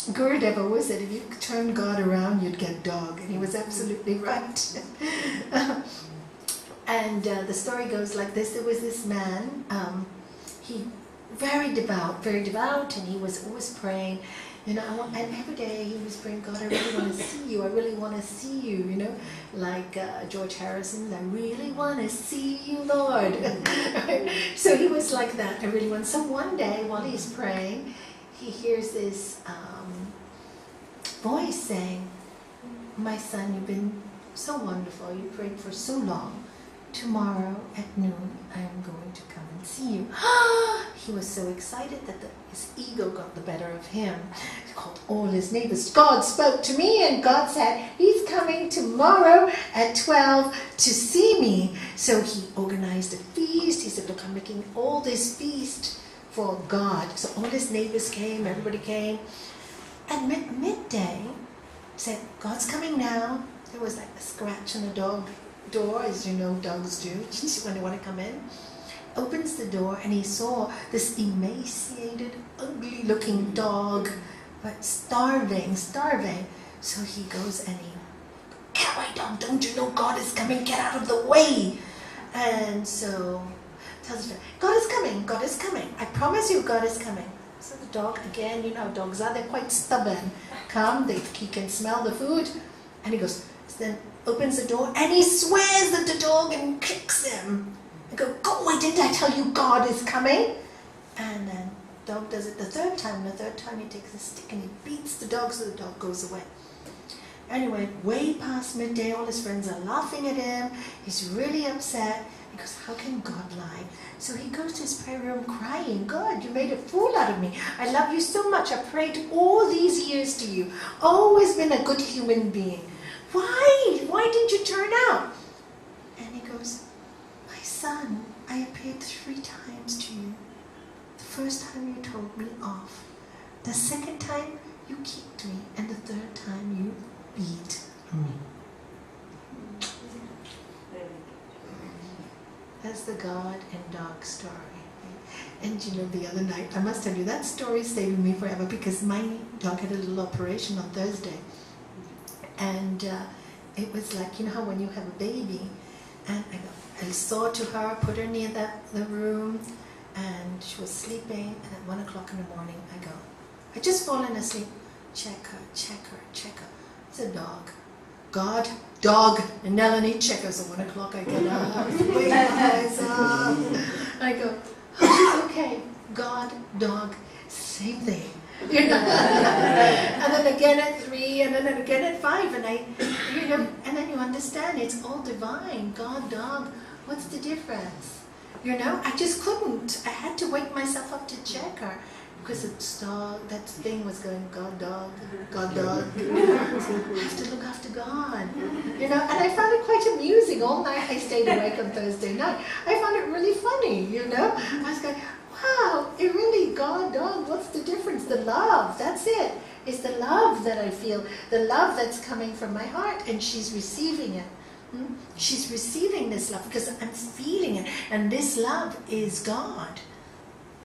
Gurudev always said, if you turn God around, you'd get dog. And he was absolutely right. And the story goes like this. There was this man, he very devout, and he was always praying. And every day he was praying, God, I really want to see you. I really want to see you, like George Harrison, I really want to see you, Lord. So he was like that, I really want. So one day while he's praying, he hears this voice saying, my son, you've been so wonderful. You prayed for so long. Tomorrow at noon, I am going to come and see you. He was so excited that his ego got the better of him. He called all his neighbors. God spoke to me and God said, he's coming tomorrow at 12 to see me. So he organized a feast. He said, look, I'm making all this feast for God. So all his neighbors came, everybody came. And midday, said, God's coming now. There was like a scratch on the door, as you know dogs do, when they want to come in. Opens the door and he saw this emaciated, ugly looking dog, but starving. So he goes and he, get away, dog, don't you know God is coming, get out of the way. And so tells him, God is coming, I promise you God is coming. So the dog, again, you know how dogs are, they're quite stubborn. He can smell the food. And he goes, then opens the door and he swears at the dog and kicks him. And go away, didn't I tell you God is coming? And then the dog does it the third time. The third time he takes a stick and he beats the dog so the dog goes away. Anyway, way past midday, all his friends are laughing at him. He's really upset. He goes, how can God lie? So he goes to his prayer room crying, God, you made a fool out of me. I love you so much. I prayed all these years to you. Always been a good human being. Why? Why didn't you turn out? And he goes, my son, I appeared 3 times to you. The first time you told me off. The second time you kicked me. And the third time you beat me. That's the God and dog story. And the other night, I must tell you, that story stayed with me forever because my dog had a little operation on Thursday. And it was like, how when you have a baby, and I saw to her, put her near the room, and she was sleeping, and at 1 o'clock in the morning, I just fallen asleep, check her. It's a dog. God, dog, and Nalanie, check her. So 1 o'clock I get up, wake my eyes up, I go, oh, she's okay. God, dog, same thing. And then again at 3, and then again at 5, and and then you understand it's all divine. God, dog, what's the difference? I just couldn't. I had to wake myself up to check her because that thing was going, God, dog. I have to look after God. And I found it quite amusing. All night I stayed awake on Thursday night. I found it really funny. I was going, wow, it really, God, dog, what's the difference? The love, that's it. It's the love that I feel, the love that's coming from my heart, and she's receiving it. She's receiving this love because I'm feeling it, and this love is God.